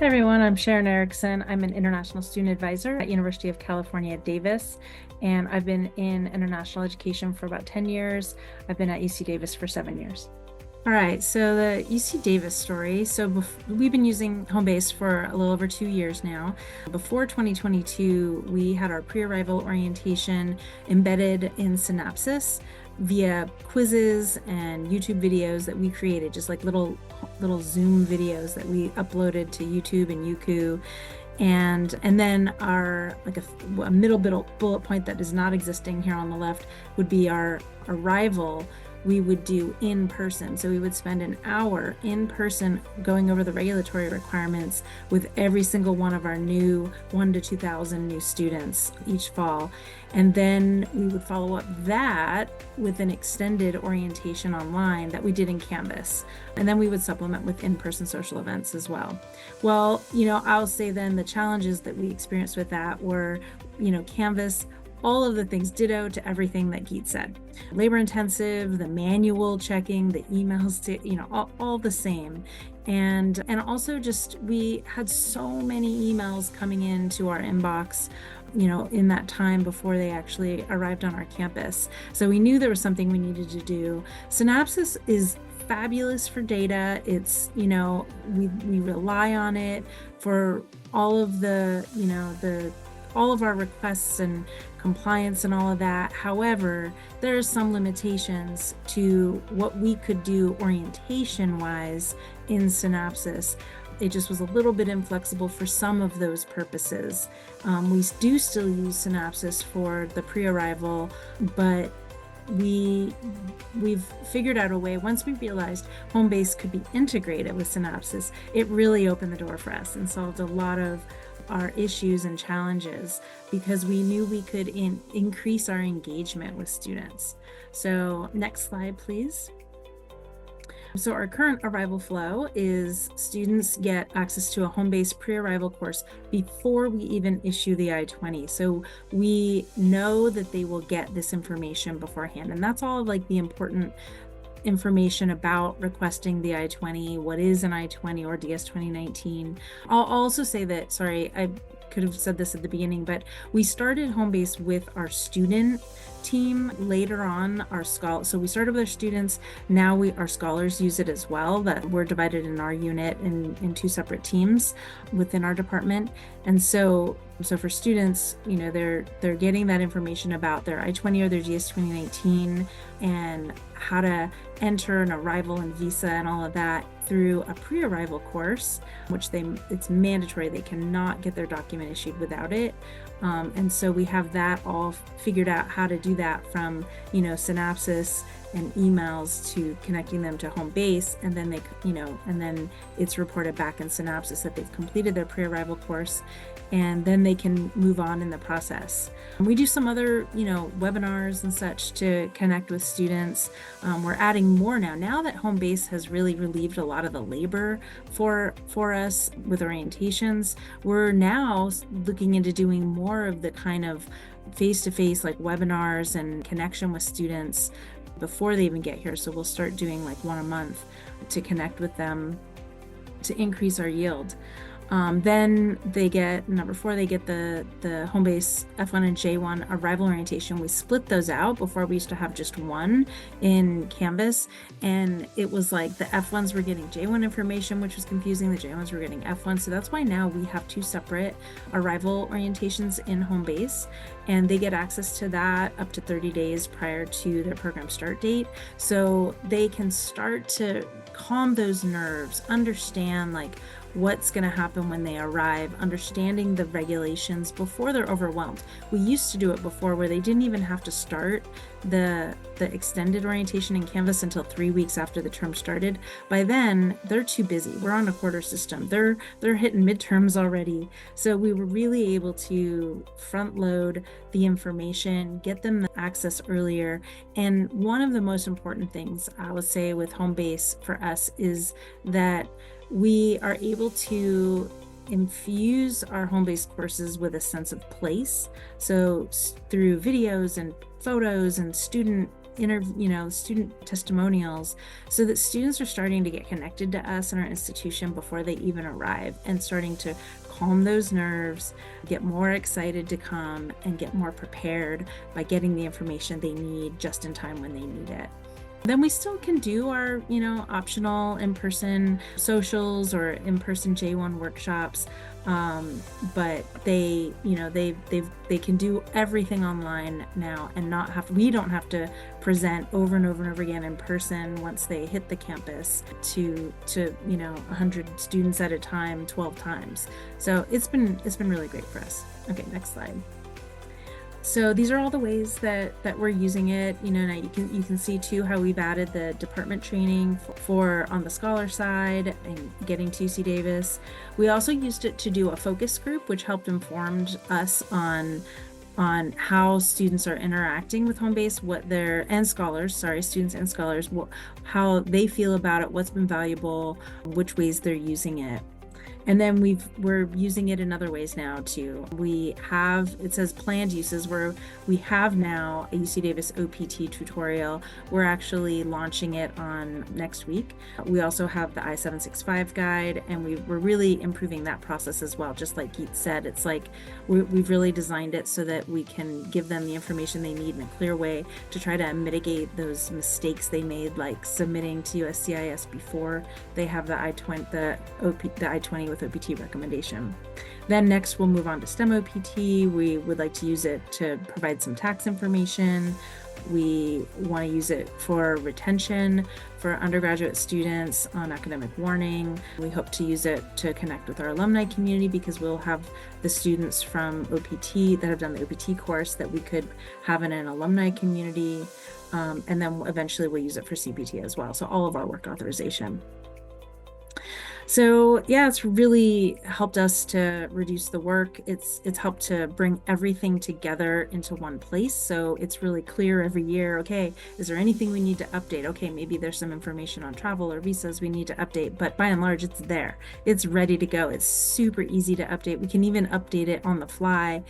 Hi everyone, I'm Sharon Erickson. I'm an international student advisor at University of California, Davis, and I've been in international education for about 10 years. I've been at UC Davis for 7 years. All right, so the UC Davis story. We've been using Homebase for a little over 2 years now. Before 2022, we had our pre-arrival orientation embedded in Synapsys via quizzes and YouTube videos that we created, just like little Zoom videos that we uploaded to YouTube and Youku. And then our a middle bullet point that is not existing here on the left would be our arrival. We would do in person. So we would spend an hour in person going over the regulatory requirements with every single one of our new 1,000 to 2,000 new students each fall. And then we would follow up that with an extended orientation online that we did in Canvas. And then we would supplement with in-person social events as well. Well, I'll say then the challenges that we experienced with that were, Canvas, all of the things, ditto to everything that Geet said. Labor intensive, the manual checking, the emails, all the same. And also just we had so many emails coming into our inbox, in that time before they actually arrived on our campus. So we knew there was something we needed to do. Synapsys is fabulous for data. It's, we rely on it for all of all of our requests and compliance and all of that. However, there are some limitations to what we could do orientation wise in Synapsys. It just was a little bit inflexible for some of those purposes. We do still use Synapsys for the pre-arrival, but we've figured out a way. Once we realized Homebase could be integrated with Synapsys, it really opened the door for us and solved a lot of our issues and challenges because we knew we could increase our engagement with students. So next slide, please. So our current arrival flow is students get access to a Homebase pre-arrival course before we even issue the I-20. So we know that they will get this information beforehand. And that's all like the important information about requesting the I-20, what is an I-20 or DS 2019. I'll also say that, sorry, I could have said this at the beginning, but we started Homebase with our student team. Later on, so we started with our students. Now our scholars use it as well. That we're divided in our unit in two separate teams within our department. And so for students, they're getting that information about their I-20 or their DS 2019 and how to enter an arrival and visa and all of that through a pre-arrival course, which it's mandatory. They cannot get their document issued without it. And so we have that all figured out how to do that from, Synapsys and emails to connecting them to Homebase. And then and then it's reported back in Synapsys that they've completed their pre-arrival course, and then they can move on in the process. We do some other, webinars and such to connect with students. We're adding more now that Homebase has really relieved a lot of the labor for us with orientations. We're now looking into doing more of the kind of face-to-face like webinars and connection with students before they even get here. So we'll start doing like one a month to connect with them to increase our yield. Then they get, number 4, they get the Homebase F1 and J1 arrival orientation. We split those out. Before we used to have just one in Canvas, and it was like the F1s were getting J1 information, which was confusing. The J1s were getting F1. So that's why now we have 2 separate arrival orientations in Homebase, and they get access to that up to 30 days prior to their program start date. So they can start to calm those nerves, understand like what's going to happen when they arrive, understanding the regulations before they're overwhelmed. We used to do it before where they didn't even have to start the extended orientation in Canvas until 3 weeks after the term started. By then, they're too busy. We're on a quarter system. They're hitting midterms already. So we were really able to front load the information, get them the access earlier. And one of the most important things I would say with Homebase for us is that we are able to infuse our Homebase courses with a sense of place. So through videos and photos and student student testimonials, so that students are starting to get connected to us and our institution before they even arrive, and starting to calm those nerves, get more excited to come, and get more prepared by getting the information they need just in time when they need it. Then we still can do our, optional in-person socials or in-person J1 workshops, but they can do everything online now and we don't have to present over and over and over again in person once they hit the campus to 100 students at a time, 12 times. So it's been really great for us. Okay, next slide. So these are all the ways that we're using it. Now you can see too how we've added the department training for on the scholar side and getting to UC Davis. We also used it to do a focus group, which helped inform us on how students are interacting with Homebase, students and scholars, how they feel about it, what's been valuable, which ways they're using it. And then we're using it in other ways now too. It says planned uses, where we have now a UC Davis OPT tutorial. We're actually launching it on next week. We also have the I-765 guide, and we're really improving that process as well. Just like Geet said, it's like we've really designed it so that we can give them the information they need in a clear way to try to mitigate those mistakes they made, like submitting to USCIS before they have the I-20 with OPT recommendation. Then next we'll move on to STEM OPT. We would like to use it to provide some tax information. We want to use it for retention for undergraduate students on academic warning. We hope to use it to connect with our alumni community, because we'll have the students from OPT that have done the OPT course that we could have in an alumni community. And then eventually we'll use it for CPT as well. So all of our work authorization. So yeah, it's really helped us to reduce the work. It's helped to bring everything together into one place. So it's really clear every year, okay, is there anything we need to update? Okay, maybe there's some information on travel or visas we need to update, but by and large, it's there. It's ready to go. It's super easy to update. We can even update it on the fly,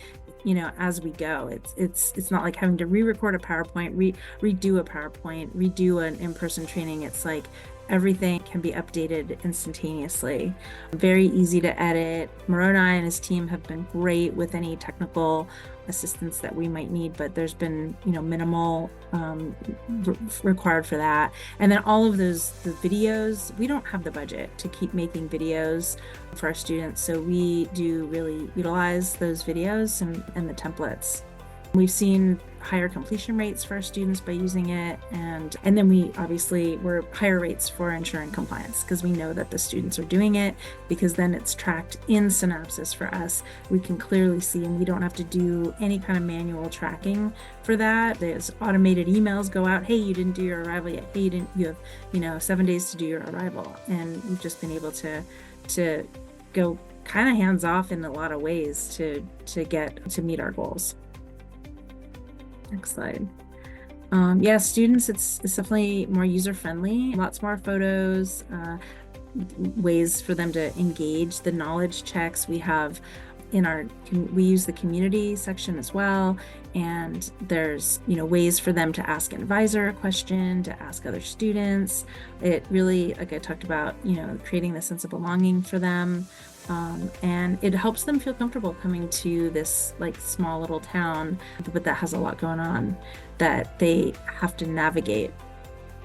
as we go. It's not like having to re-record a PowerPoint, redo a PowerPoint, redo an in-person training. It's like everything can be updated instantaneously. Very easy to edit. Moroni and his team have been great with any technical assistance that we might need, but there's been minimal required for that. And then all of the videos, we don't have the budget to keep making videos for our students, so we do really utilize those videos and the templates. We've seen higher completion rates for our students by using it, and then we're higher rates for ensuring compliance, because we know that the students are doing it, because then it's tracked in Synopsys for us. We can clearly see, and we don't have to do any kind of manual tracking for that. There's automated emails go out, hey, you didn't do your arrival yet, hey, you have 7 days to do your arrival. And we've just been able to go kind of hands off in a lot of ways to meet our goals. Next slide. Students, it's definitely more user-friendly, lots more photos, ways for them to engage. The knowledge checks we have we use the community section as well, and there's ways for them to ask an advisor a question, to ask other students. It really, like I talked about, creating the sense of belonging for them. And it helps them feel comfortable coming to this small little town, but that has a lot going on that they have to navigate.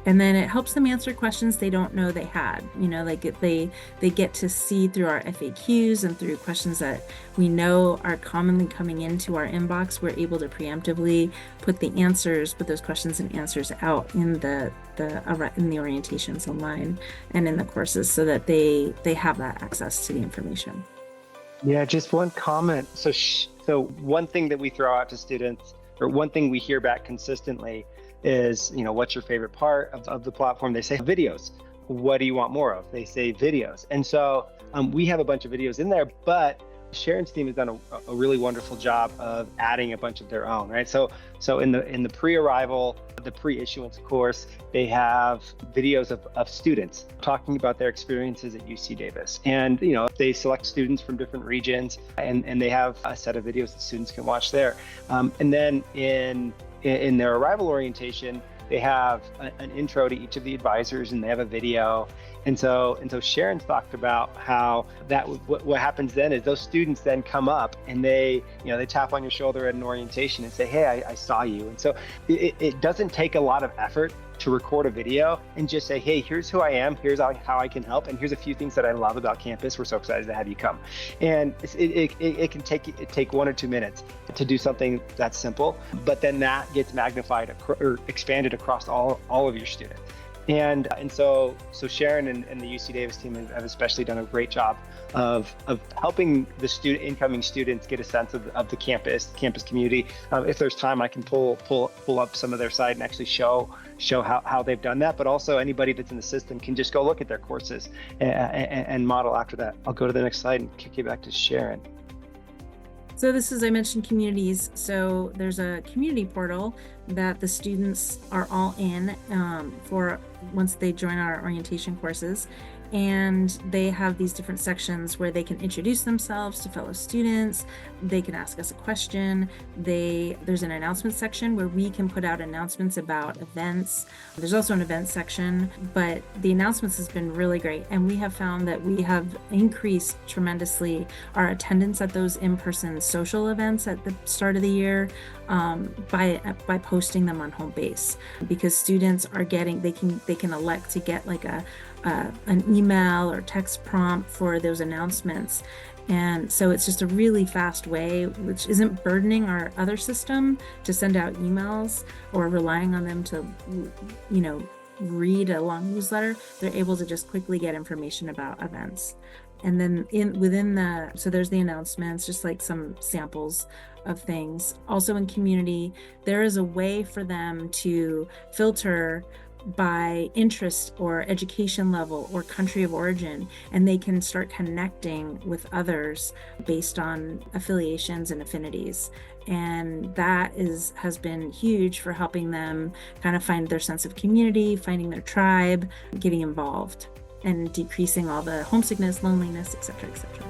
And then it helps them answer questions they don't know they had. They get to see through our FAQs and through questions that we know are commonly coming into our inbox. We're able to preemptively put the answers, put those questions and answers out in the orientations online and in the courses, so that they have that access to the information. Yeah, just one comment. So one thing that we throw out to students, or one thing we hear back consistently, is, what's your favorite part of the platform? They say videos. What do you want more of? They say videos. And so we have a bunch of videos in there, but Sharon's team has done a really wonderful job of adding a bunch of their own, right? So in the pre-arrival, the pre-issuance course, they have videos of students talking about their experiences at UC Davis. And, they select students from different regions, and they have a set of videos that students can watch there. And then in their arrival orientation, They have an intro to each of the advisors, and they have a video. And so Sharon's talked about how that what happens then is those students then come up and they tap on your shoulder at an orientation and say, hey, I saw you. And so it doesn't take a lot of effort to record a video and just say, hey, here's who I am, here's how I can help, and here's a few things that I love about campus. We're so excited to have you come. And it can take 1 or 2 minutes to do something that's simple, but then that gets magnified or expanded across all of your students. And so Sharon and the UC Davis team have especially done a great job of helping the incoming students get a sense of the campus community. If there's time, I can pull up some of their site and actually show how they've done that. But also anybody that's in the system can just go look at their courses and model after that. I'll go to the next slide and kick you back to Sharon. So this is, I mentioned communities. So there's a community portal that the students are all in for once they join our orientation courses. And they have these different sections where they can introduce themselves to fellow students. They can ask us a question. There's an announcement section where we can put out announcements about events. There's also an event section, but the announcements has been really great. And we have found that we have increased tremendously our attendance at those in-person social events at the start of the year by posting them on Homebase, because students are getting, they can elect to get like an email or text prompt for those announcements. And so it's just a really fast way, which isn't burdening our other system to send out emails or relying on them to, read a long newsletter. They're able to just quickly get information about events. And then so there's the announcements, just like some samples of things. Also in community, there is a way for them to filter by interest or education level or country of origin, and they can start connecting with others based on affiliations and affinities. And that has been huge for helping them kind of find their sense of community, finding their tribe, getting involved, and decreasing all the homesickness, loneliness, et cetera, et cetera.